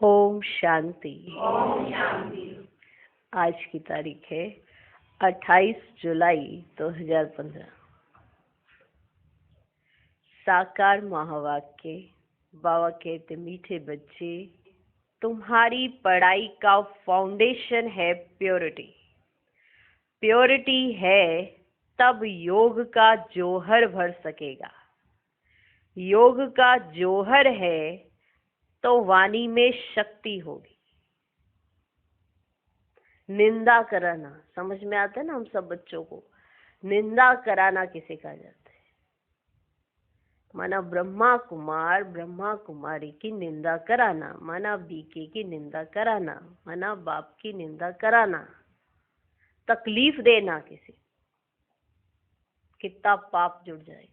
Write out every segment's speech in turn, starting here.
ओम शांति। ओम शांति। आज की तारीख है 28 जुलाई 2015। साकार महावाक्य। बाबा कहते, मीठे बच्चे, तुम्हारी पढ़ाई का फाउंडेशन है प्योरिटी। प्योरिटी है तब योग का जौहर भर सकेगा। योग का जौहर है तो वाणी में शक्ति होगी। निंदा कराना समझ में आता है ना, हम सब बच्चों को निंदा कराना किसे कहा जाता है? माना ब्रह्मा कुमार ब्रह्मा कुमारी की निंदा कराना, माना बीके की निंदा कराना, माना बाप की निंदा कराना, तकलीफ देना किसी, कितना पाप जुड़ जाएगा।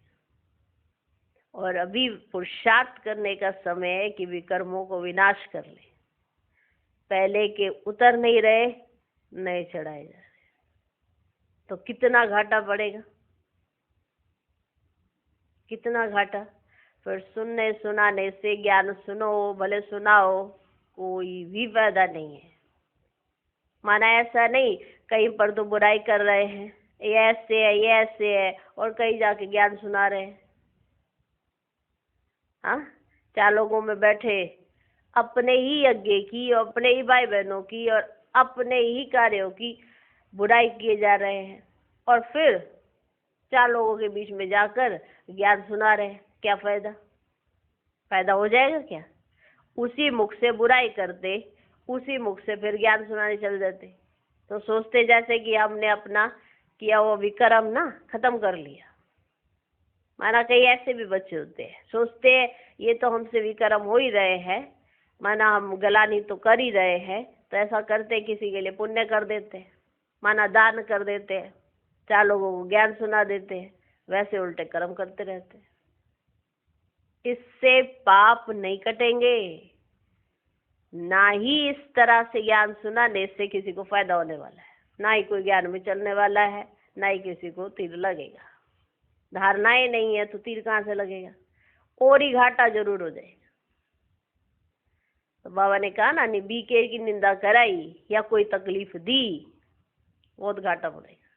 और अभी पुरुषार्थ करने का समय है कि विकर्मों को विनाश कर ले। पहले के उतर नहीं रहे, नए चढ़ाए जा रहे, तो कितना घाटा पड़ेगा, कितना घाटा। फिर सुनने सुनाने से, ज्ञान सुनो भले सुनाओ, कोई भी फायदा नहीं है। माना ऐसा नहीं कहीं पर तो बुराई कर रहे हैं, ये ऐसे है ये ऐसे है, और कहीं जाके ज्ञान सुना रहे हैं। हाँ, 4 लोगों में बैठे अपने ही यज्ञ की, अपने ही भाई बहनों की और अपने ही कार्यों की बुराई किए जा रहे हैं, और फिर 4 लोगों के बीच में जाकर ज्ञान सुना रहे हैं। क्या फायदा? फायदा हो जाएगा क्या? उसी मुख से बुराई करते, उसी मुख से फिर ज्ञान सुनाने चल जाते, तो सोचते जैसे कि हमने अपना किया वो विक्रम ना खत्म कर लिया। माना कई ऐसे भी बच्चे होते हैं, सोचते हैं ये तो हमसे विक्रम हो ही रहे हैं, माना हम गलानी तो कर ही रहे हैं, तो ऐसा करते किसी के लिए पुण्य कर देते हैं, माना दान कर देते हैं, 4 लोगों को ज्ञान सुना देते हैं, वैसे उल्टे कर्म करते रहते हैं। इससे पाप नहीं कटेंगे, ना ही इस तरह से ज्ञान सुनाने से किसी को फायदा होने वाला है, ना ही कोई ज्ञान में चलने वाला है, ना ही किसी को तीर लगेगा। धारणाएं नहीं है तो तीर कहाँ से लगेगा? और ही घाटा जरूर हो जाएगा। तो बाबा ने कहा ना, बीके की निंदा कराई या कोई तकलीफ दी, बहुत घाटा पड़ेगा।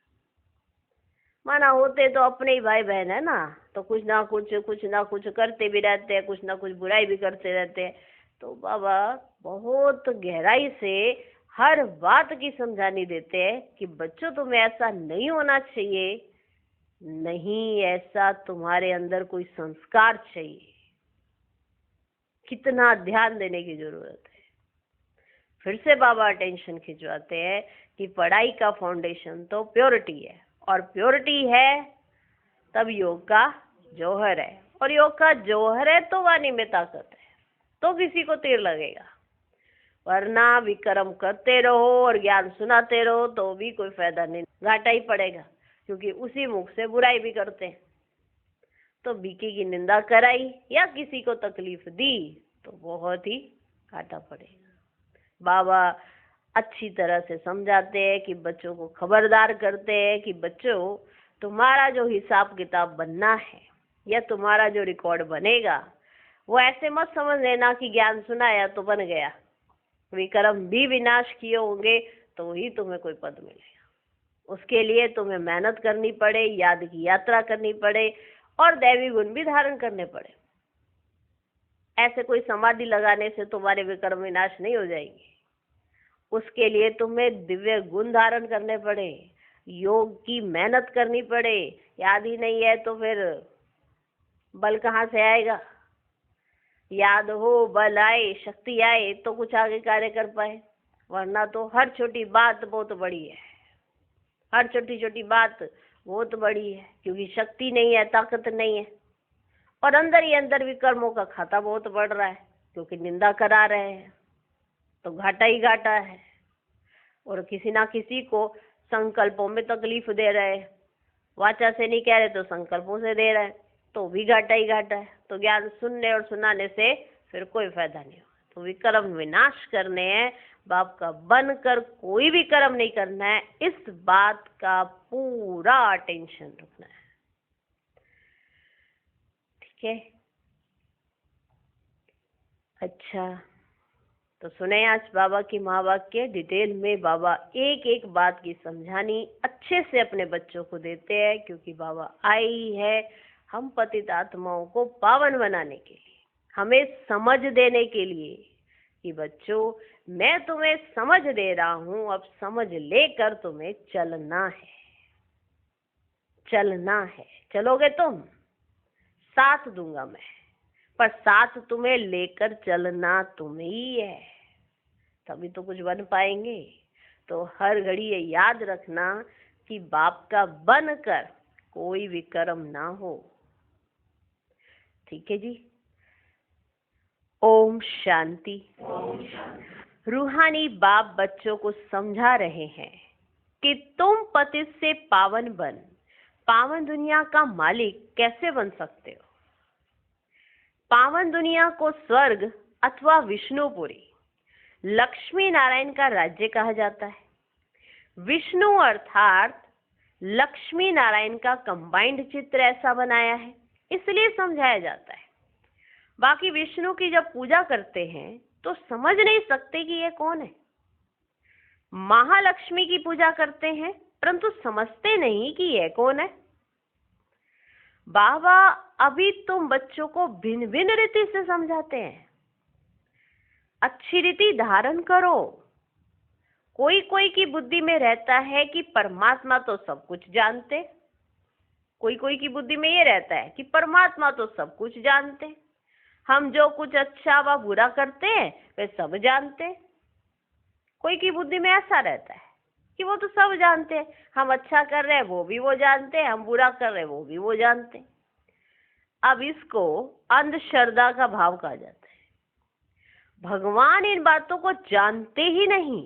माना होते तो अपने ही भाई बहन है ना, तो कुछ ना कुछ करते भी रहते हैं, कुछ ना कुछ बुराई भी करते रहते हैं। तो बाबा बहुत गहराई से हर बात की समझानी देते हैं कि बच्चों तुम्हें ऐसा नहीं होना चाहिए, नहीं ऐसा तुम्हारे अंदर कोई संस्कार चाहिए। कितना ध्यान देने की जरूरत है। फिर से बाबा अटेंशन खिंचवाते हैं कि पढ़ाई का फाउंडेशन तो प्योरिटी है, और प्योरिटी है तब योग का जौहर है, और योग का जौहर है तो वाणी में ताकत है, तो किसी को तीर लगेगा। वरना विक्रम करते रहो और ज्ञान सुनाते रहो तो भी कोई फायदा नहीं, घाटा ही पड़ेगा, क्योंकि उसी मुख से बुराई भी करते हैं। तो बीके की निंदा कराई या किसी को तकलीफ दी तो बहुत ही घाटा पड़ेगा। बाबा अच्छी तरह से समझाते हैं कि बच्चों को खबरदार करते हैं कि बच्चों, तुम्हारा जो हिसाब किताब बनना है या तुम्हारा जो रिकॉर्ड बनेगा, वो ऐसे मत समझ लेना कि ज्ञान सुनाया तो बन गया। विक्रम भी विनाश किए होंगे तो ही तुम्हें कोई पद मिलेगा। उसके लिए तुम्हें मेहनत करनी पड़े, याद की यात्रा करनी पड़े, और दैवी गुण भी धारण करने पड़े। ऐसे कोई समाधि लगाने से तुम्हारे विक्रम विनाश नहीं हो जाएंगे। उसके लिए तुम्हें दिव्य गुण धारण करने पड़े, योग की मेहनत करनी पड़े। याद ही नहीं है तो फिर बल कहाँ से आएगा? याद हो, बल आए, शक्ति आए तो कुछ आगे कार्य कर पाए, वरना तो हर छोटी बात बहुत बड़ी है, हर छोटी छोटी बात बहुत बड़ी है, क्योंकि शक्ति नहीं है, ताकत नहीं है, और अंदर ही अंदर विकर्मों का खाता बहुत बढ़ रहा है, क्योंकि निंदा करा रहे हैं, तो घाटा ही घाटा है। और किसी ना किसी को संकल्पों में तकलीफ दे रहे हैं, वाचा से नहीं कह रहे तो संकल्पों से दे रहे हैं, तो भी घाटा ही घाटा है। तो ज्ञान सुनने और सुनाने से फिर कोई फायदा नहीं होगा। तो विक्रम विनाश करने हैं, बाप का बनकर कोई भी कर्म नहीं करना है, इस बात का पूरा अटेंशन रखना है। ठीक है? अच्छा, तो सुने आज बाबा की महावाक्य। डिटेल में बाबा एक एक बात की समझानी अच्छे से अपने बच्चों को देते हैं, क्योंकि बाबा आए ही है हम पतित आत्माओं को पावन बनाने के लिए, हमें समझ देने के लिए कि बच्चों मैं तुम्हें समझ दे रहा हूं, अब समझ लेकर तुम्हें चलना है, चलना है। चलोगे तुम? साथ दूंगा मैं, पर साथ तुम्हें लेकर चलना तुम ही है, तभी तो कुछ बन पाएंगे। तो हर घड़ी ये याद रखना कि बाप का बनकर कोई विकर्म ना हो। ठीक है जी। ओम शांति। रूहानी बाप बच्चों को समझा रहे हैं कि तुम पतित से पावन बन पावन दुनिया का मालिक कैसे बन सकते हो। पावन दुनिया को स्वर्ग अथवा विष्णुपुरी, लक्ष्मी नारायण का राज्य कहा जाता है। विष्णु अर्थात लक्ष्मी नारायण का कंबाइंड चित्र ऐसा बनाया है, इसलिए समझाया जाता है। बाकी विष्णु की जब पूजा करते हैं तो समझ नहीं सकते कि ये कौन है। महालक्ष्मी की पूजा करते हैं परंतु समझते नहीं कि ये कौन है। बाबा अभी तुम बच्चों को भिन्न भिन्न रीति से समझाते हैं। अच्छी रीति धारण करो। कोई कोई की बुद्धि में रहता है कि परमात्मा तो सब कुछ जानते, कोई कोई की बुद्धि में ये रहता है कि परमात्मा तो सब कुछ जानते, हम जो कुछ अच्छा व बुरा करते हैं वे सब जानते। कोई की बुद्धि में ऐसा रहता है कि वो तो सब जानते हैं, हम अच्छा कर रहे हैं वो भी वो जानते हैं, हम बुरा कर रहे हैं वो भी वो जानते हैं। अब इसको अंधश्रद्धा का भाव कहा जाता है। भगवान इन बातों को जानते ही नहीं।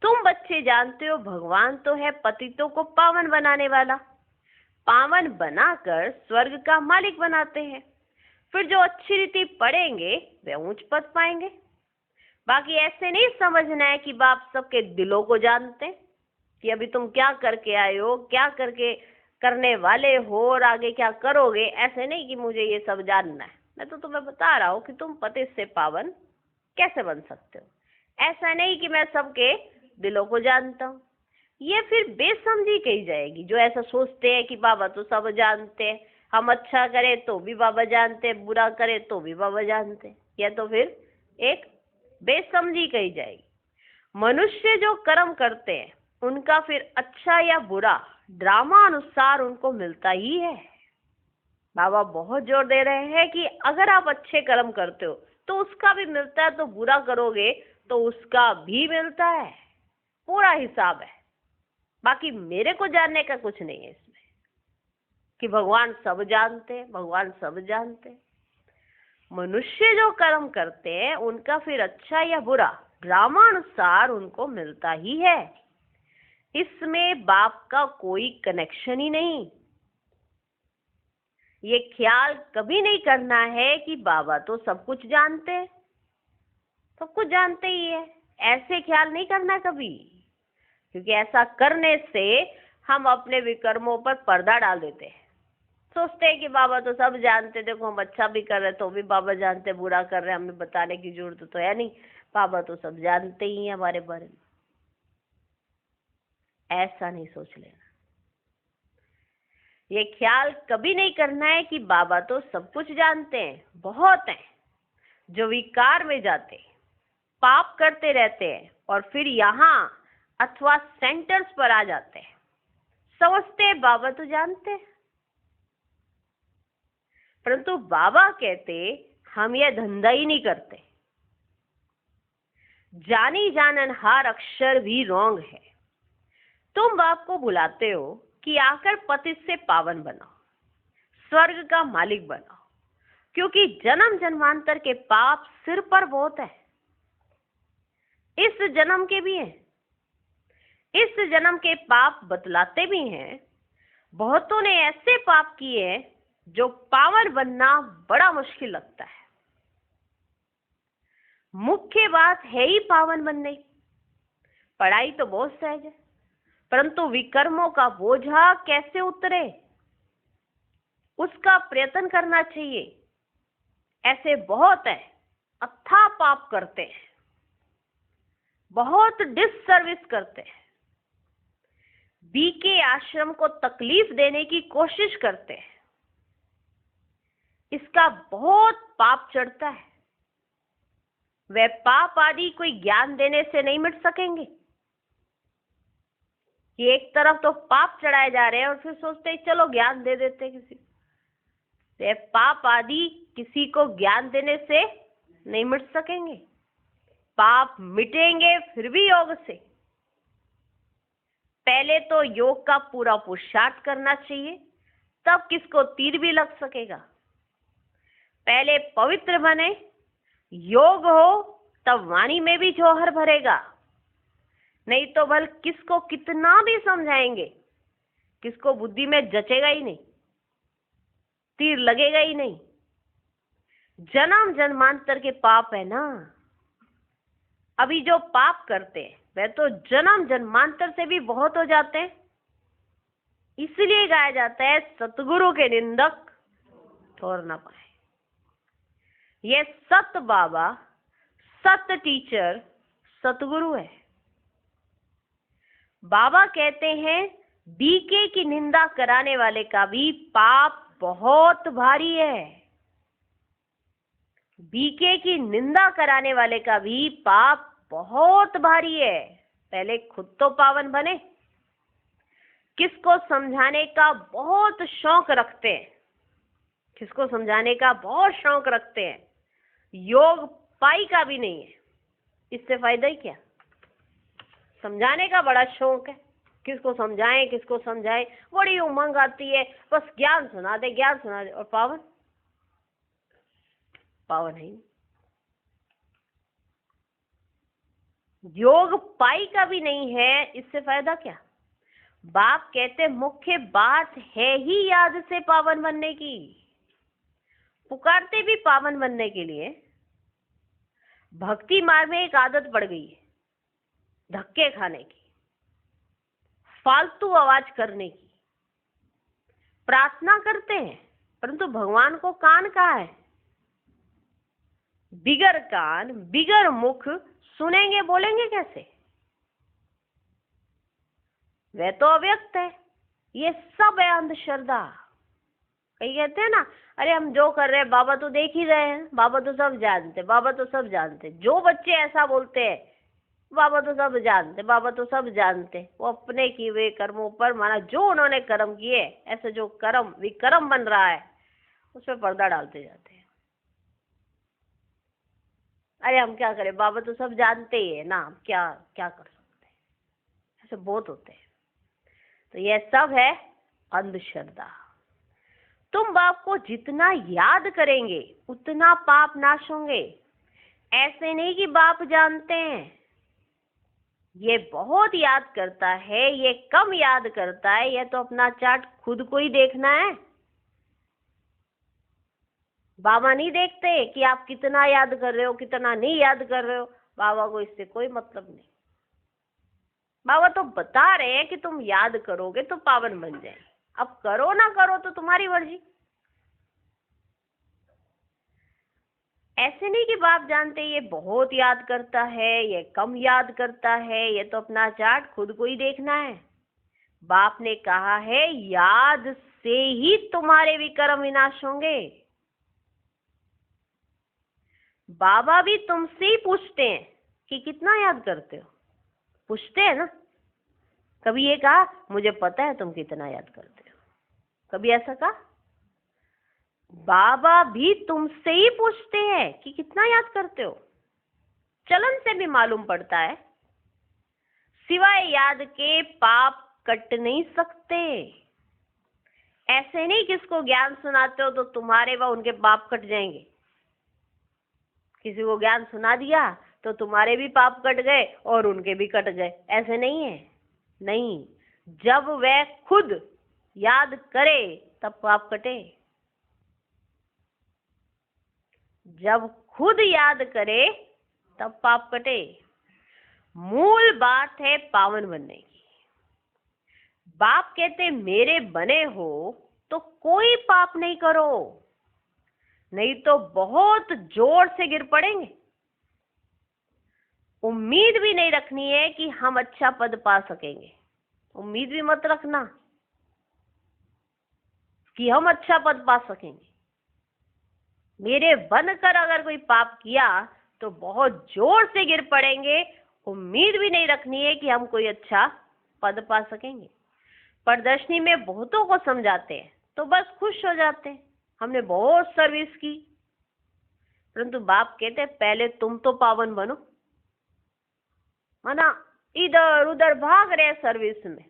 तुम बच्चे जानते हो भगवान तो है पतितों को पावन बनाने वाला, पावन बनाकर स्वर्ग का मालिक बनाते हैं। फिर जो अच्छी रीति पढ़ेंगे वे ऊंच पद पाएंगे। बाकी ऐसे नहीं समझना है कि बाप सबके दिलों को जानते हैं कि अभी तुम क्या करके आए हो, क्या करके करने वाले हो और आगे क्या करोगे। ऐसे नहीं कि मुझे ये सब जानना है। मैं तो तुम्हें बता रहा हूँ कि तुम पति से पावन कैसे बन सकते हो। ऐसा नहीं कि मैं सबके दिलों को जानता हूँ। ये फिर बेसमझी कही जाएगी जो ऐसा सोचते हैं कि बाबा तो सब जानते हैं, हम अच्छा करें तो भी बाबा जानते, बुरा करें तो भी बाबा जानते। यह तो फिर एक बेसमझी कही जाएगी। मनुष्य जो कर्म करते हैं उनका फिर अच्छा या बुरा ड्रामा अनुसार उनको मिलता ही है। बाबा बहुत जोर दे रहे हैं कि अगर आप अच्छे कर्म करते हो तो उसका भी मिलता है, तो बुरा करोगे तो उसका भी मिलता है। पूरा हिसाब है। बाकी मेरे को जानने का कुछ नहीं है इसमें कि भगवान सब जानते हैं, भगवान सब जानते हैं। मनुष्य जो कर्म करते हैं उनका फिर अच्छा या बुरा ड्रामानुसार उनको मिलता ही है। इसमें बाप का कोई कनेक्शन ही नहीं। ये ख्याल कभी नहीं करना है कि बाबा तो सब कुछ जानते हैं, सब कुछ जानते ही है। ऐसे ख्याल नहीं करना कभी, क्योंकि ऐसा करने से हम अपने विकर्मों पर पर्दा डाल देते हैं। सोचते हैं कि बाबा तो सब जानते, देखो हम अच्छा भी कर रहे तो भी बाबा जानते, बुरा कर रहे हमें बताने की जरूरत तो है नहीं, बाबा तो सब जानते ही हैं हमारे बारे में। ऐसा नहीं सोच लेना। ये ख्याल कभी नहीं करना है कि बाबा तो सब कुछ जानते हैं। बहुत हैं जो विकार में जाते, पाप करते रहते हैं और फिर यहाँ अथवा सेंटर्स पर आ जाते हैं, समझते हैं बाबा तो जानते हैं। परंतु बाबा कहते हम यह धंधा ही नहीं करते। जानी जानन हार अक्षर भी रॉन्ग है। तुम बाप को बुलाते हो कि आकर पतित से पावन बनाओ, स्वर्ग का मालिक बनाओ, क्योंकि जन्म जन्मांतर के पाप सिर पर बहुत है। इस जन्म के भी हैं, इस जन्म के पाप बतलाते भी हैं। बहुतों ने ऐसे पाप किए हैं जो पावन बनना बड़ा मुश्किल लगता है। मुख्य बात है ही पावन बनने। पढ़ाई तो बहुत सहज है, परंतु विकर्मों का बोझा कैसे उतरे उसका प्रयत्न करना चाहिए। ऐसे बहुत है अथाह पाप करते हैं, बहुत डिससर्विस करते हैं, बीके आश्रम को तकलीफ देने की कोशिश करते हैं, इसका बहुत पाप चढ़ता है। वे पाप आदि कोई ज्ञान देने से नहीं मिट सकेंगे कि एक तरफ तो पाप चढ़ाए जा रहे हैं और फिर सोचते हैं चलो ज्ञान दे देते हैं किसी को। वे पाप आदि किसी को ज्ञान देने से नहीं मिट सकेंगे। पाप मिटेंगे फिर भी योग से। पहले तो योग का पूरा पुरुषार्थ करना चाहिए, तब किसको तीर भी लग सकेगा। पहले पवित्र बने, योग हो, तब वाणी में भी जौहर भरेगा। नहीं तो भल किसको कितना भी समझाएंगे, किसको बुद्धि में जचेगा ही नहीं, तीर लगेगा ही नहीं। जन्म जन्मांतर के पाप है ना। अभी जो पाप करते हैं वह तो जन्म जन्मांतर से भी बहुत हो जाते हैं। इसलिए गाया जाता है सतगुरु के निंदक ठोर ना पाए। ये सत बाबा, सत टीचर सतगुरु है। बाबा कहते हैं बीके की निंदा कराने वाले का भी पाप बहुत भारी है। बीके की निंदा कराने वाले का भी पाप बहुत भारी है। पहले खुद तो पावन बने। किसको समझाने का बहुत शौक रखते हैं, किसको समझाने का बहुत शौक रखते हैं, योग पाई का भी नहीं है, इससे फायदा ही क्या। समझाने का बड़ा शौक है, किसको समझाएं किसको समझाएं, बड़ी उमंग आती है, बस ज्ञान सुना दे ज्ञान सुना दे। और पावन पावन है। योग पाई का भी नहीं है, इससे फायदा क्या। बाप कहते मुख्य बात है ही याद से पावन बनने की। पुकारते भी पावन बनने के लिए। भक्ति मार्ग में एक आदत पड़ गई है धक्के खाने की, फालतू आवाज करने की। प्रार्थना करते हैं परंतु भगवान को कान कहाँ है। बिगर कान बिगर मुख सुनेंगे बोलेंगे कैसे। वह तो अव्यक्त है। ये सब है अंधश्रद्धा। कई कहते हैं ना, अरे हम जो कर रहे हैं बाबा तो देख ही रहे हैं, बाबा तो सब जानते, बाबा तो सब जानते। जो बच्चे ऐसा बोलते हैं बाबा तो सब जानते, बाबा तो सब जानते, वो अपने किए हुए कर्मों पर माना जो उन्होंने कर्म किए, ऐसे जो कर्म विकर्म बन रहा है उसमें पर्दा डालते जाते हैं। अरे हम क्या करें, बाबा तो सब जानते ही है ना, हम क्या क्या कर सकते हैं। ऐसे बहुत होते हैं। तो यह सब है अंधश्रद्धा। तुम बाप को जितना याद करेंगे उतना पाप नाश होंगे। ऐसे नहीं कि बाप जानते हैं, ये बहुत याद करता है, ये कम याद करता है, ये तो अपना चार्ट खुद को ही देखना है। बाबा नहीं देखते कि आप कितना याद कर रहे हो कितना नहीं याद कर रहे हो। बाबा को इससे कोई मतलब नहीं। बाबा तो बता रहे हैं कि तुम याद करोगे तो पावन बन जाए। अब करो ना करो तो तुम्हारी मर्जी। ऐसे नहीं कि बाप जानते ये बहुत याद करता है, ये कम याद करता है, ये तो अपना चार्ट खुद को ही देखना है। बाप ने कहा है याद से ही तुम्हारे विकर्म विनाश होंगे। बाबा भी तुमसे ही पूछते हैं कि कितना याद करते हो। पूछते हैं ना। कभी ये कहा मुझे पता है तुम कितना याद करते हो, कभी ऐसा कहा। बाबा भी तुमसे ही पूछते हैं कि कितना याद करते हो। चलन से भी मालूम पड़ता है। सिवाय याद के पाप कट नहीं सकते। ऐसे नहीं किसको ज्ञान सुनाते हो तो तुम्हारे व उनके पाप कट जाएंगे। किसी को ज्ञान सुना दिया तो तुम्हारे भी पाप कट गए और उनके भी कट गए। ऐसे नहीं है। नहीं, जब वह खुद याद करे तब पाप कटे। जब खुद याद करे तब पाप कटे। मूल बात है पावन बनने की। बाप कहते मेरे बने हो तो कोई पाप नहीं करो, नहीं तो बहुत जोर से गिर पड़ेंगे। उम्मीद भी नहीं रखनी है कि हम अच्छा पद पा सकेंगे। उम्मीद भी मत रखना कि हम अच्छा पद पा सकेंगे। मेरे बनकर अगर कोई पाप किया तो बहुत जोर से गिर पड़ेंगे। उम्मीद भी नहीं रखनी है कि हम कोई अच्छा पद पा सकेंगे। प्रदर्शनी में बहुतों को समझाते हैं तो बस खुश हो जाते हैं, हमने बहुत सर्विस की। परंतु बाप कहते हैं पहले तुम तो पावन बनो। माना इधर उधर भाग रहे सर्विस में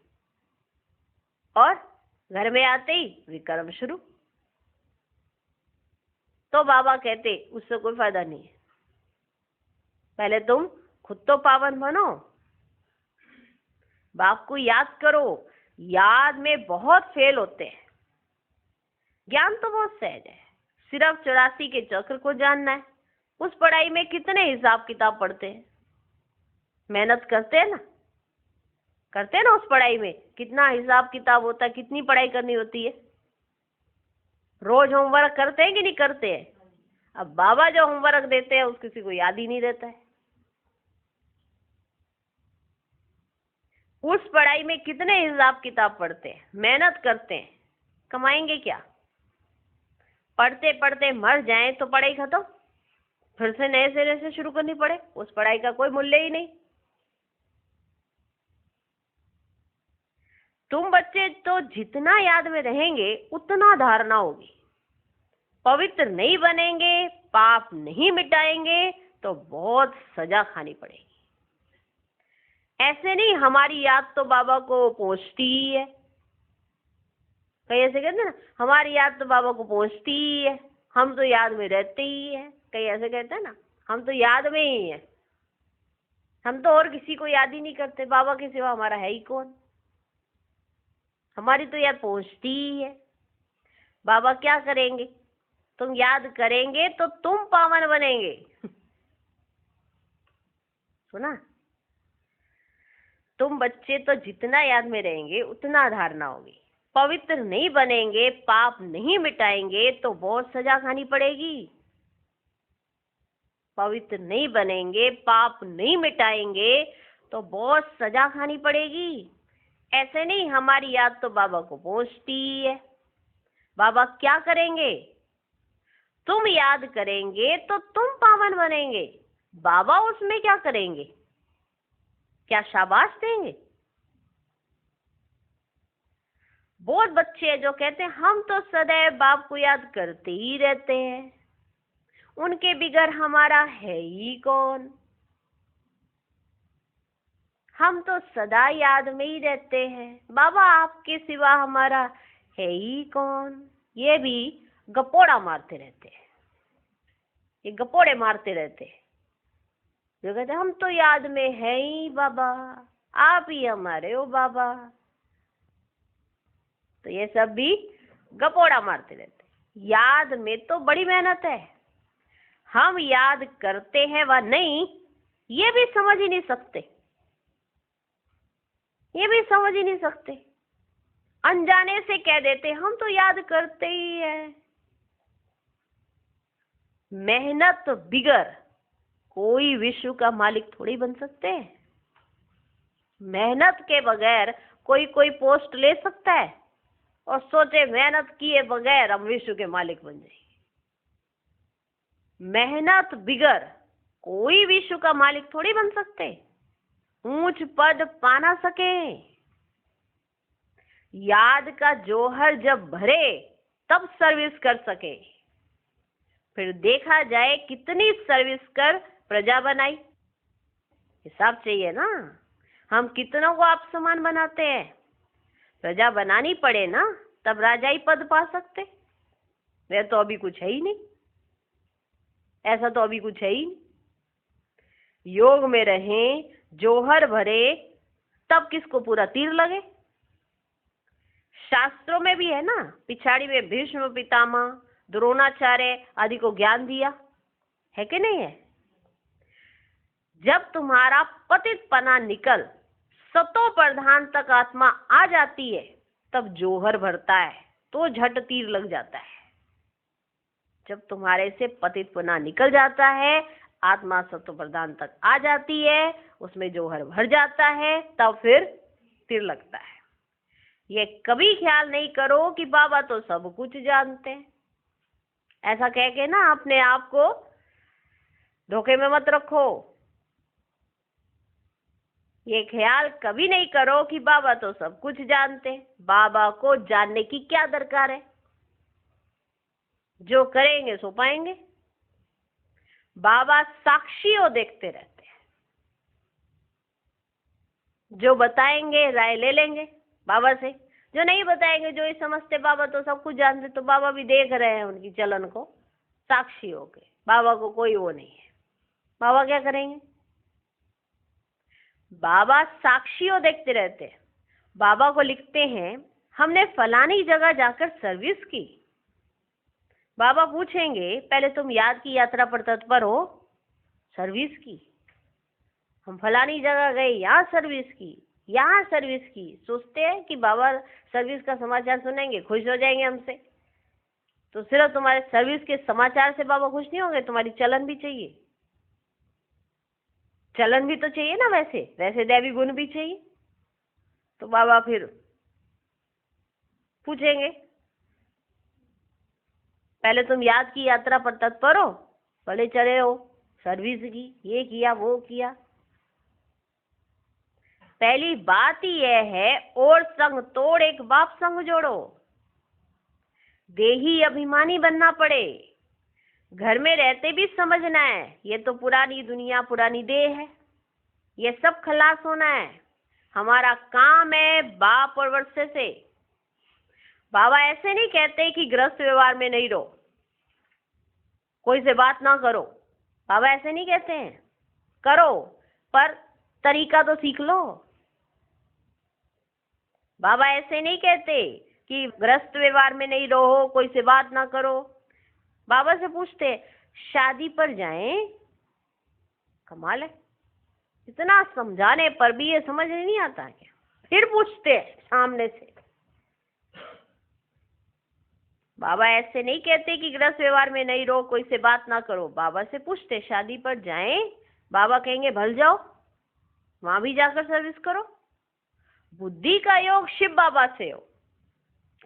और घर में आते ही विकर्म शुरू। तो बाबा कहते उससे कोई फायदा नहीं है, पहले तुम खुद तो पावन बनो। बाप को याद करो। याद में बहुत फेल होते हैं। ज्ञान तो बहुत सहज है, सिर्फ 84 के चक्र को जानना है। उस पढ़ाई में कितने हिसाब किताब पढ़ते हैं, मेहनत करते हैं ना, करते हैं ना। उस पढ़ाई में कितना हिसाब किताब होता है, कितनी पढ़ाई करनी होती है। रोज होमवर्क करते हैं कि नहीं करते हैं। अब बाबा जो होमवर्क देते हैं उस किसी को याद ही नहीं रहता है। उस पढ़ाई में कितने हिसाब किताब पढ़ते हैं, मेहनत करते हैं, कमाएंगे क्या। पढ़ते पढ़ते मर जाएं तो पढ़ाई खत्म, फिर से नए सिरे से शुरू करनी पड़े। उस पढ़ाई का कोई मूल्य ही नहीं। तुम बच्चे तो जितना याद में रहेंगे उतना धारणा होगी। पवित्र नहीं बनेंगे, पाप नहीं मिटाएंगे तो बहुत सजा खानी पड़ेगी। ऐसे नहीं हमारी याद तो बाबा को पहुंचती ही है। कई ऐसे कहते हैं ना, हमारी याद तो बाबा को पहुंचती ही है, हम तो याद में रहते ही है। कई ऐसे कहते हैं ना, हम तो याद में ही है, हम तो और किसी को याद ही नहीं करते, बाबा के सिवा हमारा है ही कौन। हमारी तो याद पहुंचती ही है। बाबा क्या करेंगे, तुम याद करेंगे तो तुम पावन बनेंगे। सुना, तुम बच्चे तो जितना याद में रहेंगे उतना धारणा होगी। पवित्र नहीं बनेंगे, पाप नहीं मिटाएंगे तो बहुत सजा खानी पड़ेगी। पवित्र नहीं बनेंगे, पाप नहीं मिटाएंगे तो बहुत सजा खानी पड़ेगी। ऐसे नहीं हमारी याद तो बाबा को पहुंचती ही है। बाबा क्या करेंगे, तुम याद करेंगे तो तुम पावन बनेंगे। बाबा उसमें क्या करेंगे, क्या शाबाश देंगे। बहुत बच्चे हैं जो कहते हैं हम तो सदैव बाप को याद करते ही रहते हैं, उनके बिगर हमारा है ही कौन। हम तो सदा याद में ही रहते हैं, बाबा आपके सिवा हमारा है ही कौन। ये भी गपोड़ा मारते रहते हैं, ये गपोड़े मारते रहते हैं जो कहते हम तो याद में है ही बाबा, आप ही हमारे हो बाबा। तो ये सब भी गपोड़ा मारते रहते हैं। याद में तो बड़ी मेहनत है, हम याद करते हैं व नहीं ये भी समझ ही नहीं सकते, ये भी समझ ही नहीं सकते। अनजाने से कह देते हम तो याद करते ही है। मेहनत बिगर कोई विश्व का मालिक थोड़ी बन सकते हैं। मेहनत के बगैर कोई पोस्ट ले सकता है और सोचे मेहनत किए बगैर हम विश्व के मालिक बन जाएंगे। मेहनत बिगर कोई विश्व का मालिक थोड़ी बन सकते, ऊंच पद पा ना सके। याद का जोहर जब भरे तब सर्विस कर सके। फिर देखा जाए कितनी सर्विस कर प्रजा बनाई, हिसाब चाहिए ना। हम कितनों को आप समान बनाते हैं, प्रजा बनानी पड़े ना तब राजाई पद पा सकते। वह तो अभी कुछ है ही नहीं, ऐसा तो अभी कुछ है ही नहीं। योग में रहें, जोहर भरे तब किसको पूरा तीर लगे। शास्त्रों में भी है ना, पिछाड़ी में भीष्म पितामह द्रोणाचार्य आदि को ज्ञान दिया है कि नहीं है। जब तुम्हारा पतित पना निकल सतो प्रधान तक आत्मा आ जाती है तब जोहर भरता है तो झट तीर लग जाता है। जब तुम्हारे से पतित पना निकल जाता है, आत्मा सत्व प्रधान तक आ जाती है, उसमें जौहर भर जाता है, तब फिर तीर लगता है। ये कभी ख्याल नहीं करो कि बाबा तो सब कुछ जानते हैं, ऐसा कह के ना अपने आप को धोखे में मत रखो। ये ख्याल कभी नहीं करो कि बाबा तो सब कुछ जानते हैं। बाबा को जानने की क्या दरकार है, जो करेंगे सो पाएंगे। बाबा साक्षियों देखते रहते हैं, जो बताएंगे राय ले लेंगे बाबा से, जो नहीं बताएंगे, जो ये समझते बाबा तो सब कुछ जानते, तो बाबा भी देख रहे हैं उनकी चलन को, साक्षी हो गए। बाबा को कोई वो नहीं है, बाबा क्या करेंगे? बाबा साक्षियों देखते रहते हैं। बाबा को लिखते हैं, हमने फलानी जगह जाकर सर्विस की। बाबा पूछेंगे, पहले तुम याद की यात्रा पर तत्पर हो? सर्विस की। हम फलानी जगह गए, यहाँ सर्विस की, यहाँ सर्विस की। सोचते हैं कि बाबा सर्विस का समाचार सुनेंगे, खुश हो जाएंगे हमसे। तो सिर्फ तुम्हारे सर्विस के समाचार से बाबा खुश नहीं होंगे, तुम्हारी चलन भी चाहिए। चलन भी तो चाहिए ना, वैसे दैवी गुण भी चाहिए। तो बाबा फिर पूछेंगे, पहले तुम याद की यात्रा पर तत्पर हो? पहले चले हो, सर्विस की, ये किया वो किया। पहली बात ही यह है, और संग तोड़ एक बाप संग जोड़ो। देही अभिमानी बनना पड़े, घर में रहते भी समझना है ये तो पुरानी दुनिया, पुरानी देह है, ये सब खलास होना है। हमारा काम है बाप और वर्षे से। बाबा ऐसे नहीं कहते कि गृहस्थ व्यवहार में नहीं रहो, कोई से बात ना करो। बाबा ऐसे नहीं कहते हैं, करो पर तरीका तो सीख लो। बाबा ऐसे नहीं कहते कि गृहस्थ व्यवहार में नहीं रहो, कोई से बात ना करो। बाबा से पूछते, शादी पर जाएं? कमाल है, इतना समझाने पर भी ये समझ नहीं आता क्या? फिर पूछते सामने से। बाबा ऐसे नहीं कहते कि गृहस्थ व्यवहार में नहीं रहो, कोई से बात ना करो। बाबा से पूछते, शादी पर जाएं? बाबा कहेंगे भल जाओ, वहां भी जाकर सर्विस करो। बुद्धि का योग शिव बाबा से हो,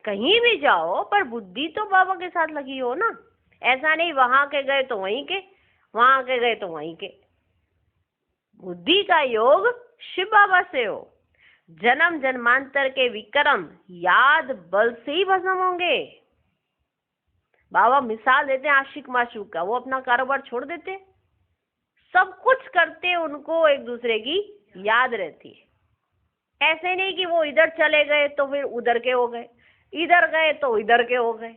कहीं भी जाओ पर बुद्धि तो बाबा के साथ लगी हो ना। ऐसा नहीं वहां के गए तो वहीं के, वहां के गए तो वहीं के। बुद्धि का योग शिव बाबा से हो। जन्म जन्मांतर के विक्रम याद बल से ही भस्म होंगे। बाबा मिसाल देते हैं आशिक माशूक का, वो अपना कारोबार छोड़ देते, सब कुछ करते, उनको एक दूसरे की याद रहती है। ऐसे नहीं कि वो इधर चले गए तो फिर उधर के हो गए, इधर गए तो इधर के हो गए।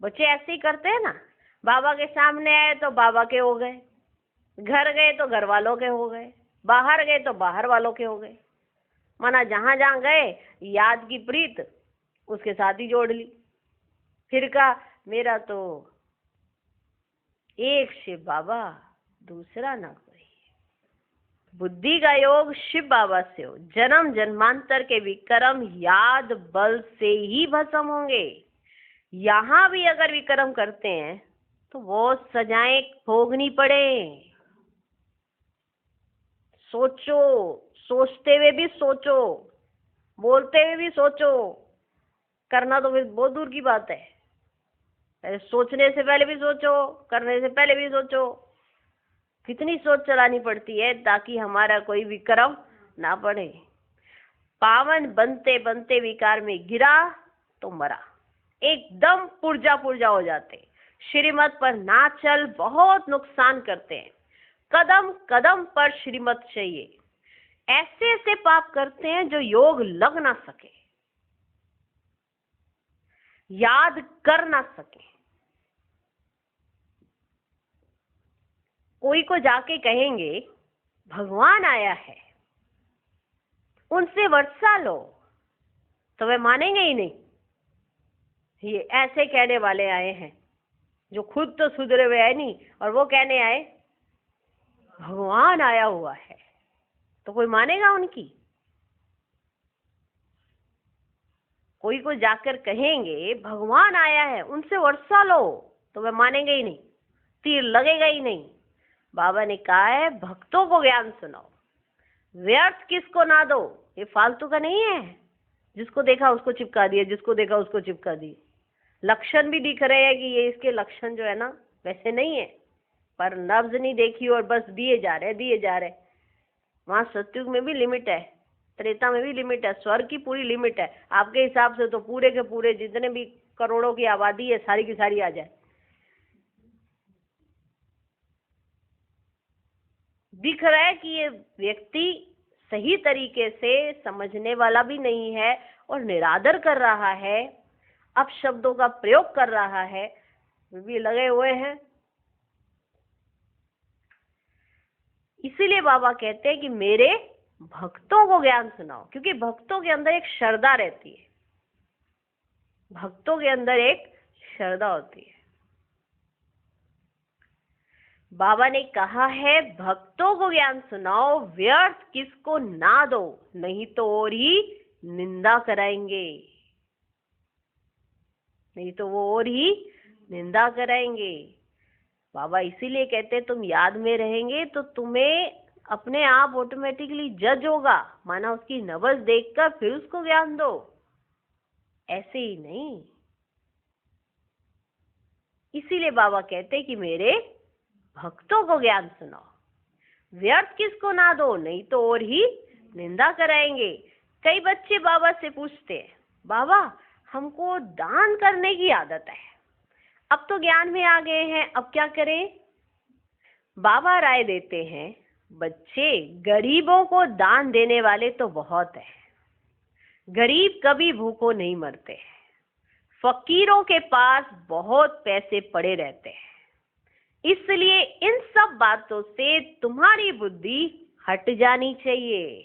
बच्चे ऐसे ही करते हैं ना, बाबा के सामने आए तो बाबा के हो गए, घर गए तो घर वालों के हो गए, बाहर गए तो बाहर वालों के हो गए। माना जहां जहां गए याद की प्रीत उसके साथ ही जोड़ ली। फिर कहा मेरा तो एक शिव बाबा, दूसरा ना कोई। बुद्धि का योग शिव बाबा से हो। जन्म जन्मांतर के विक्रम याद बल से ही भस्म होंगे। यहाँ भी अगर विक्रम करते हैं तो वो सजाएं भोगनी पड़े। सोचो, सोचते हुए भी सोचो, बोलते हुए भी सोचो। करना तो फिर बहुत दूर की बात है। पहले सोचने से पहले भी सोचो, करने से पहले भी सोचो। कितनी सोच चलानी पड़ती है ताकि हमारा कोई विक्रम ना पड़े। पावन बनते बनते विकार में गिरा तो मरा, एकदम पुर्जा पुर्जा हो जाते। श्रीमत पर ना चल बहुत नुकसान करते हैं। कदम कदम पर श्रीमत चाहिए। ऐसे ऐसे पाप करते हैं जो योग लग ना सके, याद कर ना सके। कोई को जाके कहेंगे भगवान आया है, उनसे वर्षा लो, तो वे मानेंगे ही नहीं। ये ऐसे कहने वाले आए हैं जो खुद तो सुधरे हुए है नहीं, और वो कहने आए भगवान आया हुआ है, तो कोई मानेगा उनकी? कोई को जाकर कहेंगे भगवान आया है, उनसे वर्षा लो, तो वे मानेंगे ही नहीं, तीर लगेगा ही नहीं। बाबा ने कहा है भक्तों को ज्ञान सुनाओ, व्यर्थ किसको ना दो। ये फालतू का नहीं है, जिसको देखा उसको चिपका दिया, जिसको देखा उसको चिपका दिए। लक्षण भी दिख रहे हैं कि ये इसके लक्षण जो है ना वैसे नहीं है, पर नब्ज नहीं देखी और बस दिए जा रहे दिए जा रहे। वहां सतयुग में भी लिमिट है, त्रेता में भी लिमिट है, स्वर्ग की पूरी लिमिट है। आपके हिसाब से तो पूरे के पूरे जितने भी करोड़ों की आबादी है सारी की सारी आ जाए। दिख रहा है कि ये व्यक्ति सही तरीके से समझने वाला भी नहीं है और निरादर कर रहा है, अपशब्दों का प्रयोग कर रहा है, वे भी लगे हुए हैं। इसीलिए बाबा कहते हैं कि मेरे भक्तों को ज्ञान सुनाओ, क्योंकि भक्तों के अंदर एक श्रद्धा रहती है, भक्तों के अंदर एक श्रद्धा होती है। बाबा ने कहा है भक्तों को ज्ञान सुनाओ, व्यर्थ किसको ना दो, नहीं तो और ही निंदा कराएंगे, नहीं तो वो और ही निंदा कराएंगे। बाबा इसीलिए कहते तुम याद में रहेंगे तो तुम्हें अपने आप ऑटोमेटिकली जज होगा, माना उसकी नब्ज देखकर फिर उसको ज्ञान दो, ऐसे ही नहीं। इसीलिए बाबा कहते कि मेरे भक्तों को ज्ञान सुनाओ, व्यर्थ किसको ना दो, नहीं तो और ही निंदा कराएंगे। कई बच्चे बाबा से पूछते हैं बाबा हमको दान करने की आदत है, अब तो ज्ञान में आ गए हैं, अब क्या करें। बाबा राय देते हैं बच्चे गरीबों को दान देने वाले तो बहुत है, गरीब कभी भूखों नहीं मरते हैं, फकीरों के पास बहुत पैसे पड़े रहते हैं, इसलिए इन सब बातों से तुम्हारी बुद्धि हट जानी चाहिए।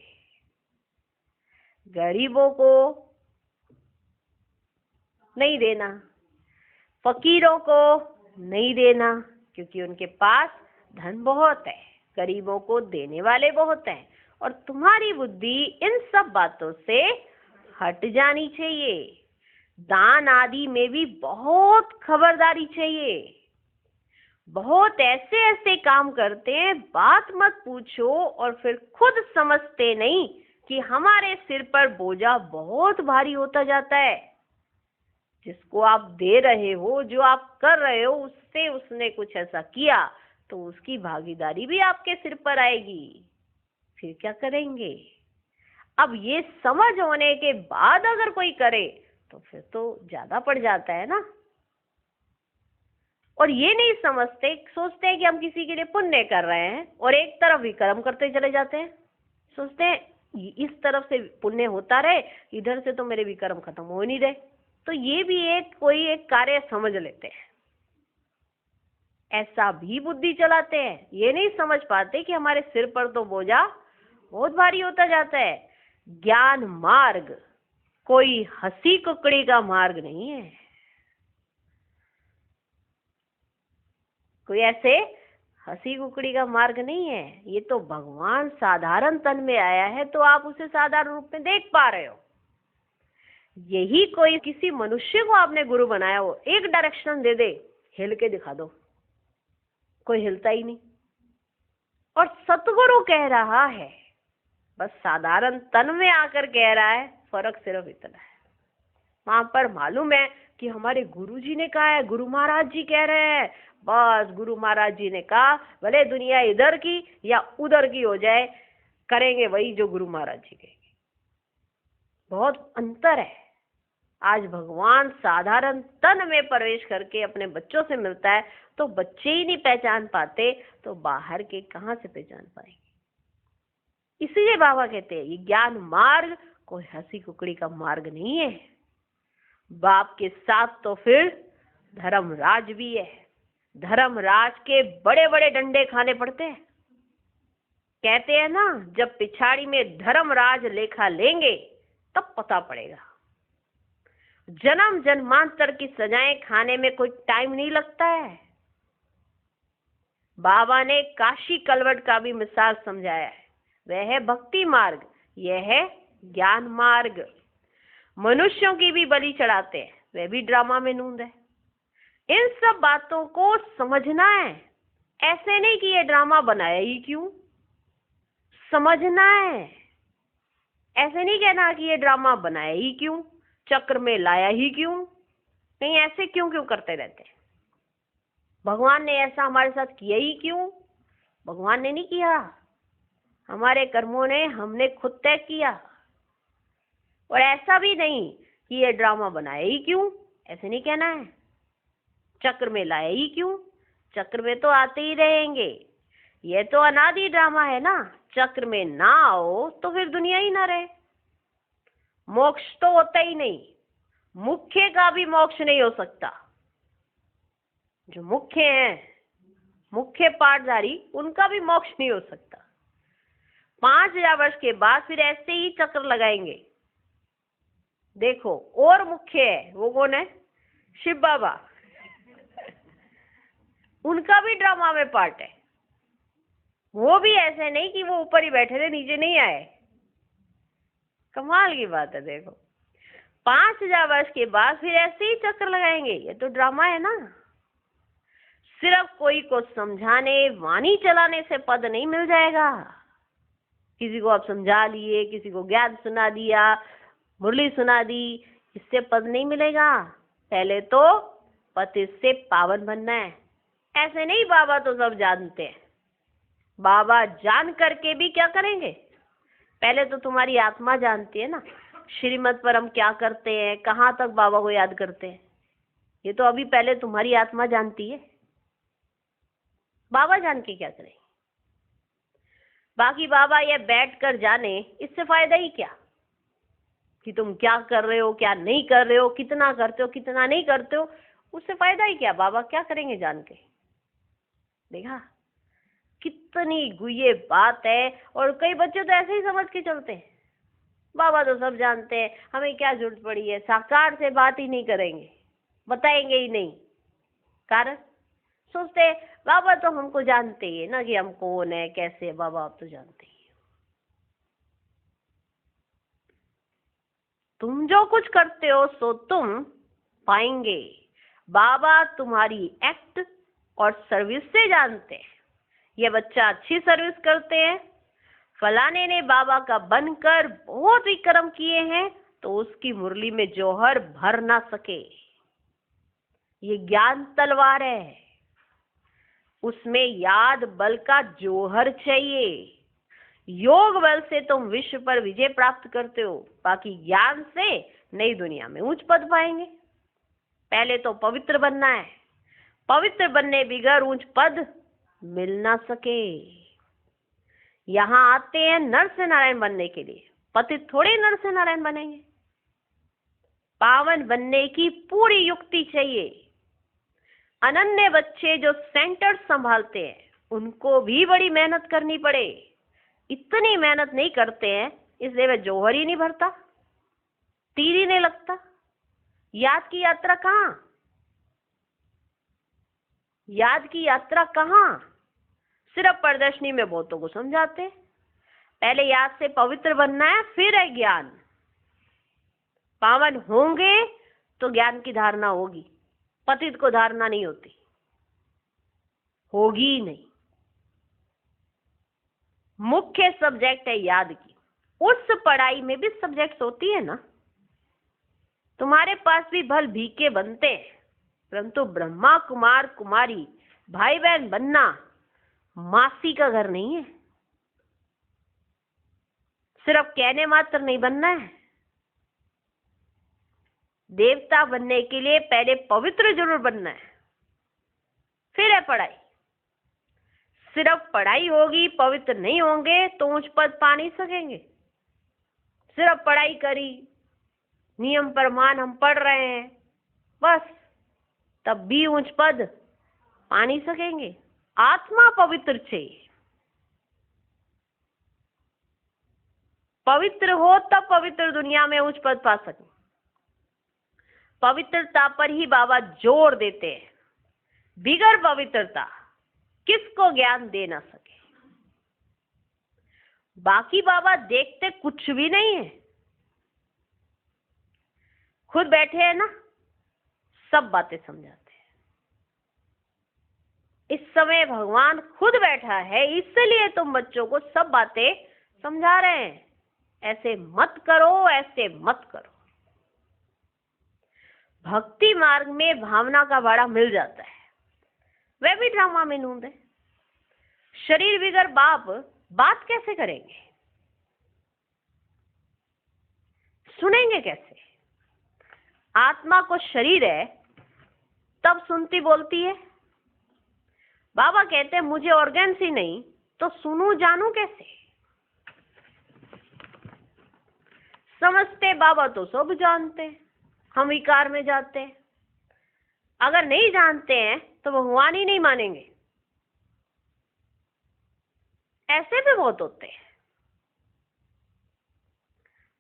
गरीबों को नहीं देना, फकीरों को नहीं देना, क्योंकि उनके पास धन बहुत है, गरीबों को देने वाले बहुत हैं, और तुम्हारी बुद्धि इन सब बातों से हट जानी चाहिए। दान आदि में भी बहुत खबरदारी चाहिए। बहुत ऐसे ऐसे काम करते हैं, बात मत पूछो और फिर खुद समझते नहीं कि हमारे सिर पर बोझा बहुत भारी होता जाता है। जिसको आप दे रहे हो, जो आप कर रहे हो, उससे उसने कुछ ऐसा किया तो उसकी भागीदारी भी आपके सिर पर आएगी, फिर क्या करेंगे। अब ये समझ होने के बाद अगर कोई करे तो फिर तो ज्यादा पड़ जाता है ना। और ये नहीं समझते, सोचते हैं कि हम किसी के लिए पुण्य कर रहे हैं और एक तरफ विक्रम करते चले जाते हैं, सोचते हैं इस तरफ से पुण्य होता रहे, इधर से तो मेरे विक्रम खत्म हो नहीं रहे, तो ये भी कोई एक कार्य समझ लेते हैं, ऐसा भी बुद्धि चलाते हैं। ये नहीं समझ पाते कि हमारे सिर पर तो बोझा बहुत भारी होता जाता है। ज्ञान मार्ग कोई हंसी कुकड़ी का मार्ग नहीं है, कोई ऐसे हंसी कुकड़ी का मार्ग नहीं है। ये तो भगवान साधारण तन में आया है तो आप उसे साधारण रूप में देख पा रहे हो। यही कोई किसी मनुष्य को आपने गुरु बनाया हो, एक डायरेक्शन दे दे, हिल के दिखा दो, कोई हिलता ही नहीं। और सतगुरु कह रहा है, बस साधारण तन में आकर कह रहा है, फर्क सिर्फ इतना है। वहां पर मालूम है कि हमारे गुरु जी ने कहा है, गुरु महाराज जी कह रहे हैं, बस गुरु महाराज जी ने कहा, भले दुनिया इधर की या उधर की हो जाए, करेंगे वही जो गुरु महाराज जी कहेंगे। बहुत अंतर है। आज भगवान साधारण तन में प्रवेश करके अपने बच्चों से मिलता है तो बच्चे ही नहीं पहचान पाते, तो बाहर के कहां से पहचान पाएंगे। इसीलिए बाबा कहते हैं ये ज्ञान मार्ग कोई हंसी कुकड़ी का मार्ग नहीं है। बाप के साथ तो फिर धर्मराज भी है, धर्मराज के बड़े बड़े डंडे खाने पड़ते हैं। कहते हैं ना, जब पिछाड़ी में धर्मराज लेखा लेंगे तब पता पड़ेगा। जन्म जन्मांतर की सजाएं खाने में कोई टाइम नहीं लगता है। बाबा ने काशी कलवट का भी मिसाल समझाया है, वह है भक्ति मार्ग, यह है ज्ञान मार्ग। मनुष्यों की भी बलि चढ़ाते हैं, वह भी ड्रामा में नूंद है। इन सब बातों को समझना है, ऐसे नहीं कि ये ड्रामा बनाया ही क्यों, समझना है। ऐसे नहीं कहना कि ये ड्रामा बनाया ही क्यों, चक्र में लाया ही क्यों, नहीं ऐसे क्यों क्यों करते रहते हैं। भगवान ने ऐसा हमारे साथ किया ही क्यों, भगवान ने नहीं किया, हमारे कर्मों ने, हमने खुद तय किया। और ऐसा भी नहीं कि ये ड्रामा बनाया ही क्यों, ऐसे नहीं कहना है। चक्र में लाया ही क्यों, चक्र में तो आते ही रहेंगे, ये तो अनादि ड्रामा है ना। चक्र में ना आओ तो फिर दुनिया ही ना रहे, मोक्ष तो होता ही नहीं, मुख्य का भी मोक्ष नहीं हो सकता। जो मुख्य हैं, मुख्य पाठधारी, उनका भी मोक्ष नहीं हो सकता। 5000 वर्ष के बाद फिर ऐसे ही चक्र लगाएंगे। देखो और मुख्य है, वो कौन है, शिव बाबा। उनका भी ड्रामा में पार्ट है, वो भी ऐसे नहीं कि वो ऊपर ही बैठे थे नीचे नहीं आए। कमाल की बात है। देखो 5000 वर्ष के बाद फिर ऐसे ही चक्कर लगाएंगे, ये तो ड्रामा है ना। सिर्फ कोई को समझाने, वाणी चलाने से पद नहीं मिल जाएगा। किसी को आप समझा लिए, किसी को ज्ञान सुना दिया, मुरली सुना दी, इससे पद नहीं मिलेगा। पहले तो पतित से पावन बनना है। ऐसे नहीं बाबा तो सब जानते हैं, बाबा जान करके भी क्या करेंगे। पहले तो तुम्हारी आत्मा जानती है ना, श्रीमत पर हम क्या करते हैं, कहाँ तक बाबा को याद करते हैं, ये तो अभी पहले तुम्हारी आत्मा जानती है। बाबा जान के क्या करें। बाकी बाबा ये बैठ कर जाने, इससे फायदा ही क्या कि तुम क्या कर रहे हो, क्या नहीं कर रहे हो, कितना करते हो, कितना नहीं करते हो, उससे फायदा ही क्या। बाबा क्या करेंगे जान के। देखा कितनी गुये बात है। और कई बच्चे तो ऐसे ही समझ के चलते हैं, बाबा तो सब जानते हैं, हमें क्या जरूरत पड़ी है, साकार से बात ही नहीं करेंगे, बताएंगे ही नहीं। कारण सोचते बाबा तो हमको जानते ही है ना कि हम कौन है, कैसे है, बाबा आप तो जानते ही। तुम जो कुछ करते हो सो तुम पाएंगे। बाबा तुम्हारी एक्ट और सर्विस से जानते हैं। ये बच्चा अच्छी सर्विस करते हैं, फलाने ने बाबा का बनकर बहुत ही कर्म किए हैं, तो उसकी मुरली में जौहर भर ना सके। ये ज्ञान तलवार है, उसमें याद बल का जौहर चाहिए। योग बल से तुम विश्व पर विजय प्राप्त करते हो, बाकी ज्ञान से नई दुनिया में उच्च पद पाएंगे। पहले तो पवित्र बनना है, पवित्र बनने बिगर उच्च पद मिल ना सके। यहाँ आते हैं नर से नारायण बनने के लिए, पतित थोड़े नर से नारायण बनेंगे। पावन बनने की पूरी युक्ति चाहिए। अनन्य बच्चे जो सेंटर संभालते हैं, उनको भी बड़ी मेहनत करनी पड़े। इतनी मेहनत नहीं करते हैं, इसलिए वह जौहर ही नहीं भरता, तीर ही नहीं लगता। याद की यात्रा कहाँ, याद की यात्रा कहाँ। सिर्फ प्रदर्शनी में बहुतों को समझाते, पहले याद से पवित्र बनना है, फिर है ज्ञान। पावन होंगे तो ज्ञान की धारणा होगी, पतित को धारणा नहीं होती, होगी ही नहीं। मुख्य सब्जेक्ट है याद की। उस पढ़ाई में भी सब्जेक्ट्स होती है ना। तुम्हारे पास भी भल भीखे बनते हैं, परंतु ब्रह्मा कुमार कुमारी भाई बहन बनना मासी का घर नहीं है। सिर्फ कहने मात्र नहीं बनना है। देवता बनने के लिए पहले पवित्र जरूर बनना है, फिर है पढ़ाई। सिर्फ पढ़ाई होगी, पवित्र नहीं होंगे तो उच्च पद पा नहीं सकेंगे। सिर्फ पढ़ाई करी, नियम प्रमाण हम पढ़ रहे हैं बस, तब भी उच्च पद पा नहीं सकेंगे। आत्मा पवित्र चाहिए, पवित्र हो तब पवित्र दुनिया में उच्च पद पा सके। पवित्रता पर ही बाबा जोर देते हैं, बिगर पवित्रता किसको ज्ञान दे ना सके। बाकी बाबा देखते कुछ भी नहीं है, खुद बैठे हैं ना, सब बातें समझाते हैं। इस समय भगवान खुद बैठा है, इसलिए तुम बच्चों को सब बातें समझा रहे हैं। ऐसे मत करो, ऐसे मत करो। भक्ति मार्ग में भावना का भाड़ा मिल जाता है, वह भी ड्रामा में नूंद है। शरीर बिगर बाप बात कैसे करेंगे, सुनेंगे कैसे? आत्मा को शरीर है तब सुनती बोलती है। बाबा कहते हैं मुझे ऑर्गन्स ही नहीं तो सुनूं जानूं कैसे? समझते बाबा तो सब जानते हैं, हम विकार में जाते हैं। अगर नहीं जानते हैं तो भगवान ही नहीं मानेंगे। ऐसे भी बहुत होते हैं।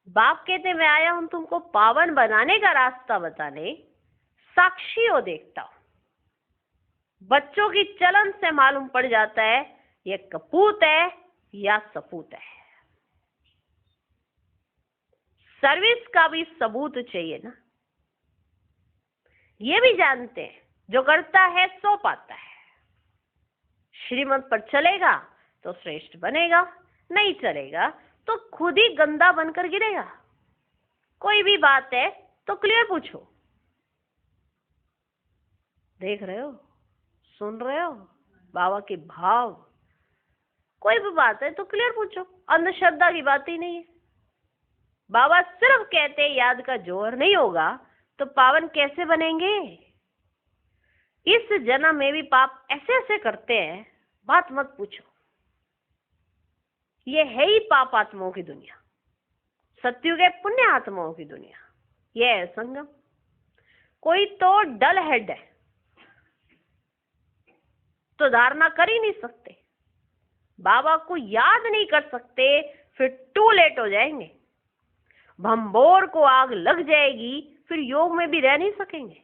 बाप कहते मैं आया हूं तुमको पावन बनाने का रास्ता बताने, साक्षी हो देखता हूं। बच्चों की चलन से मालूम पड़ जाता है ये कपूत है या सपूत है। सर्विस का भी सबूत चाहिए ना। ये भी जानते हैं जो करता है सो पाता है। श्रीमत पर चलेगा तो श्रेष्ठ बनेगा, नहीं चलेगा तो खुद ही गंदा बनकर गिरेगा। कोई भी बात है तो क्लियर पूछो। देख रहे हो, सुन रहे हो बाबा के भाव। कोई भी बात है तो क्लियर पूछो, अंधश्रद्धा की बात ही नहीं है। बाबा सिर्फ कहते याद का जोर नहीं होगा तो पावन कैसे बनेंगे? इस जन्म में भी पाप ऐसे ऐसे करते हैं, बात मत पूछो। ये है ही पाप आत्माओं की दुनिया, सत्युग है पुण्य आत्माओं की दुनिया। ये है संगम। कोई तो डल हेड है तो धारणा कर ही नहीं सकते, बाबा को याद नहीं कर सकते, फिर टू लेट हो जाएंगे। भंबोर को आग लग जाएगी, फिर योग में भी रह नहीं सकेंगे।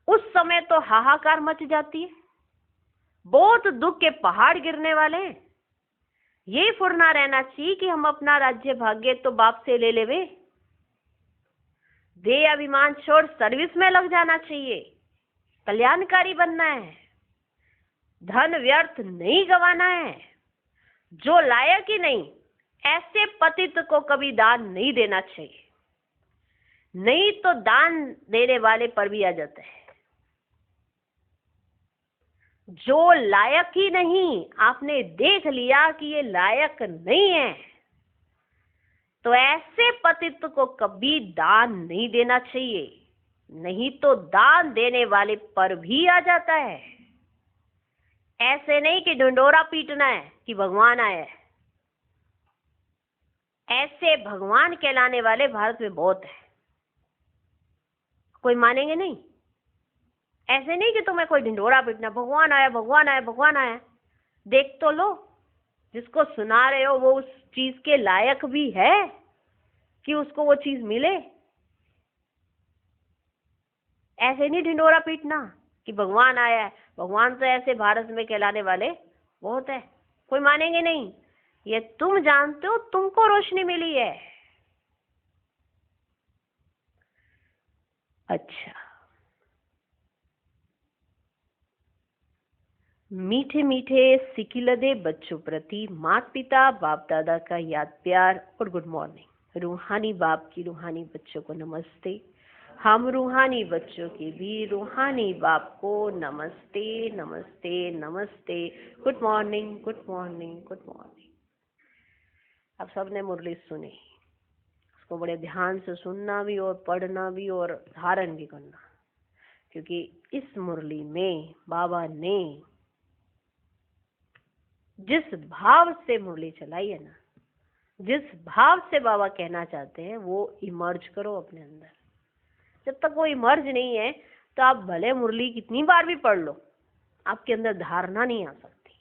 उस समय तो हाहाकार मच जाती है, बहुत दुख के पहाड़ गिरने वाले हैं। ये फुरना रहना चाहिए कि हम अपना राज्य भाग्य तो बाप से ले लेवे। देह अभिमान छोड़ सर्विस में लग जाना चाहिए, कल्याणकारी बनना है। धन व्यर्थ नहीं गंवाना है। जो लायक ही नहीं ऐसे पतित को कभी दान नहीं देना चाहिए, नहीं तो दान देने वाले पर भी आ जाता है। जो लायक ही नहीं, आपने देख लिया कि ये लायक नहीं है, तो ऐसे पतित को कभी दान नहीं देना चाहिए, नहीं तो दान देने वाले पर भी आ जाता है। ऐसे नहीं कि ढंडोरा पीटना है कि भगवान आया है। ऐसे भगवान कहलाने वाले भारत में बहुत है, कोई मानेंगे नहीं। ऐसे नहीं कि तुम्हें कोई ढिंडोरा पीटना, भगवान आया भगवान आया भगवान आया। देख तो लो, जिसको सुना रहे हो वो उस चीज के लायक भी है कि उसको वो चीज मिले। ऐसे नहीं ढिंडोरा पीटना कि भगवान आया है। भगवान तो ऐसे भारत में कहलाने वाले बहुत है, कोई मानेंगे नहीं। ये तुम जानते हो, तुमको रोशनी मिली है। अच्छा, मीठे मीठे सिकिलदे बच्चों प्रति माता पिता बाप दादा का याद प्यार और गुड मॉर्निंग। रूहानी बाप की रूहानी बच्चों को नमस्ते। हम रूहानी बच्चों की भी रूहानी बाप को नमस्ते नमस्ते नमस्ते। Good morning good morning good morning. अब सबने मुरली सुनी, उसको बड़े ध्यान से सुनना भी और पढ़ना भी और धारण भी करना, क्योंकि इस मुरली में बाबा ने जिस भाव से मुरली चलाई है ना, जिस भाव से बाबा कहना चाहते हैं वो इमर्ज करो अपने अंदर। जब तक वो इमर्ज नहीं है तो आप भले मुरली कितनी बार भी पढ़ लो, आपके अंदर धारणा नहीं आ सकती।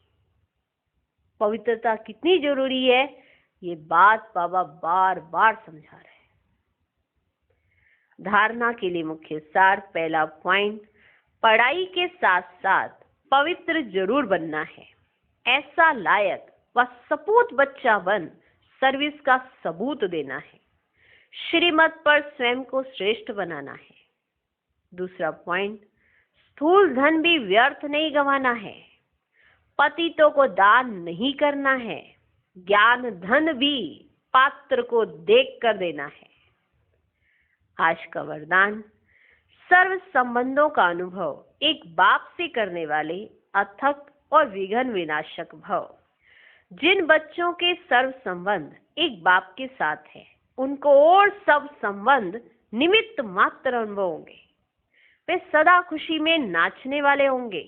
पवित्रता कितनी जरूरी है ये बात बाबा बार बार समझा रहे हैं। धारणा के लिए मुख्य सार, पहला पॉइंट, पढ़ाई के साथ साथ पवित्र जरूर बनना है। ऐसा लायक व सपूत बच्चा बन सर्विस का सबूत देना है। श्रीमत पर स्वयं को श्रेष्ठ बनाना है। दूसरा पॉइंट, स्थूल धन भी व्यर्थ नहीं गंवाना है, पतितों को दान नहीं करना है, ज्ञान धन भी पात्र को देख कर देना है। आज का वरदान, सर्व संबंधों का अनुभव एक बाप से करने वाले अथक और विघ्न विनाशक भव। जिन बच्चों के सर्व संबंध एक बाप के साथ है, उनको और सब संबंध निमित्त मात्र अनुभव होंगे। वे सदा खुशी में नाचने वाले होंगे,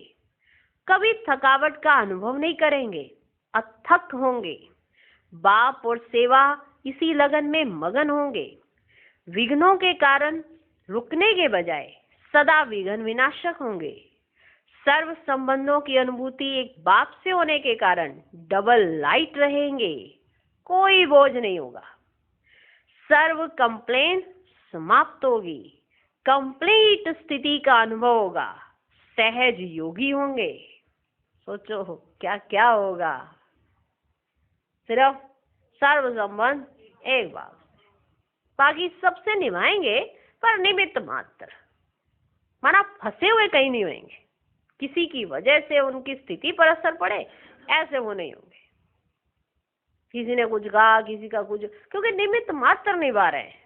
कभी थकावट का अनुभव नहीं करेंगे, अथक होंगे। बाप और सेवा इसी लगन में मगन होंगे। विघ्नों के कारण रुकने के बजाय सदा विघ्न विनाशक होंगे। सर्व संबंधों की अनुभूति एक बाप से होने के कारण डबल लाइट रहेंगे, कोई बोझ नहीं होगा। सर्व कंप्लेन समाप्त होगी, कंप्लीट स्थिति का अनुभव होगा। सहज योगी होंगे। सोचो क्या क्या होगा। सिर्फ सर्व संबंध एक बाप, बाकी सबसे निभाएंगे पर निमित्त मात्र, माना फंसे हुए कहीं नहीं होंगे। किसी की वजह से उनकी स्थिति पर असर पड़े ऐसे वो नहीं होंगे। किसी ने कुछ कहा, किसी का कुछ, क्योंकि निमित्त मात्र निभा रहे हैं,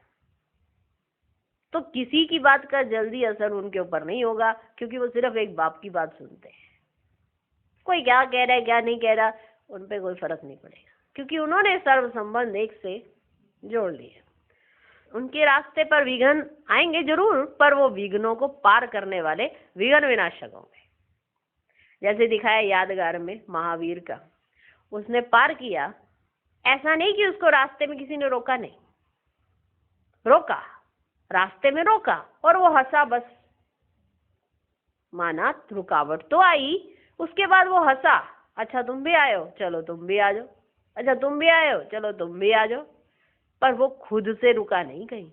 तो किसी की बात का जल्दी असर उनके ऊपर नहीं होगा, क्योंकि वो सिर्फ एक बाप की बात सुनते हैं। कोई क्या कह रहा है क्या नहीं कह रहा, उन पे कोई फर्क नहीं पड़ेगा, क्योंकि उन्होंने सर्व संबंध एक से जोड़ लिए। उनके रास्ते पर विघ्न आएंगे जरूर, पर वो विघ्नों को पार करने वाले विघ्न विनाशक होंगे। जैसे दिखाया यादगार में महावीर का, उसने पार किया। ऐसा नहीं कि उसको रास्ते में किसी ने रोका, नहीं रोका, रास्ते में रोका और वो हंसा बस। माना रुकावट तो आई, उसके बाद वो हंसा, अच्छा तुम भी आए हो, चलो तुम भी आ जाओ, अच्छा तुम भी आए हो, चलो तुम भी आ जाओ। पर वो खुद से रुका नहीं कहीं,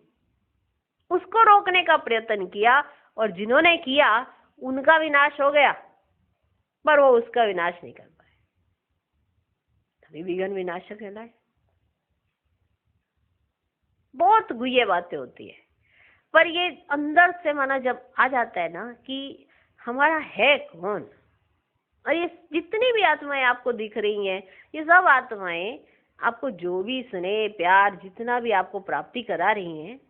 उसको रोकने का प्रयत्न किया, और जिन्होंने किया उनका विनाश हो गया, पर वो उसका विनाश नहीं कर पाए, तभी विघ्न विनाशक कहलाए। बहुत गुह्य बातें होती है, पर ये अंदर से माना जब आ जाता है ना कि हमारा है कौन। और ये जितनी भी आत्माएं आपको दिख रही हैं, ये सब आत्माएं आपको जो भी स्नेह प्यार जितना भी आपको प्राप्ति करा रही हैं,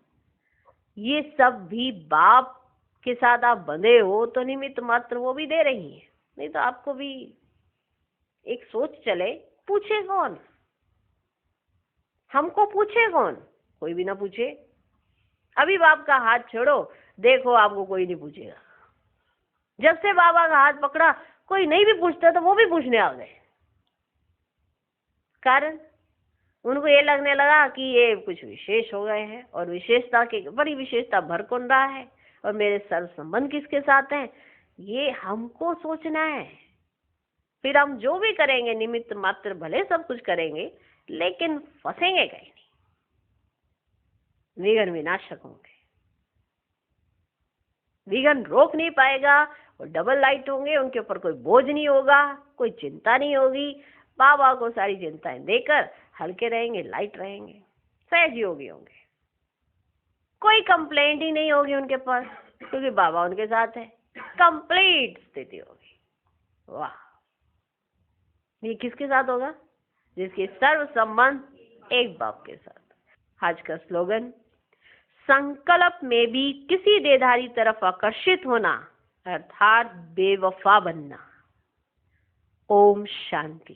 ये सब भी बाप के साथ आप बंधे हो तो निमित्त मात्र वो भी दे रही हैं। नहीं तो आपको भी एक सोच चले, पूछे कौन, हमको पूछे कौन, कोई भी ना पूछे। अभी बाप का हाथ छोड़ो, देखो आपको कोई नहीं पूछेगा। जब से बाबा का हाथ पकड़ा कोई नहीं भी पूछता तो वो भी पूछने आ गए। कारण उनको ये लगने लगा कि ये कुछ विशेष हो गए हैं, और विशेषता के बड़ी विशेषता भर कौन रहा है, और मेरे सर्व संबंध किसके साथ हैं, ये हमको सोचना है। फिर हम जो भी करेंगे निमित्त मात्र, भले सब कुछ करेंगे लेकिन फंसेंगे कहीं नहीं, विघ्न विनाशक होंगे। विघ्न रोक नहीं पाएगा, और डबल लाइट होंगे, उनके ऊपर कोई बोझ नहीं होगा, कोई चिंता नहीं होगी। बाबा को सारी चिंताएं देकर हल्के रहेंगे, लाइट रहेंगे, सहज योगी होंगे। कोई कंप्लेंट ही नहीं होगी उनके पास, क्योंकि बाबा उनके साथ है। कंप्लीट स्थिति होगी। वाह, ये किसके साथ होगा? जिसके सर्व संबंध एक बाप के साथ। आज का स्लोगन, संकल्प में भी किसी देहधारी तरफ आकर्षित होना अर्थात बेवफा बनना। ओम शांति।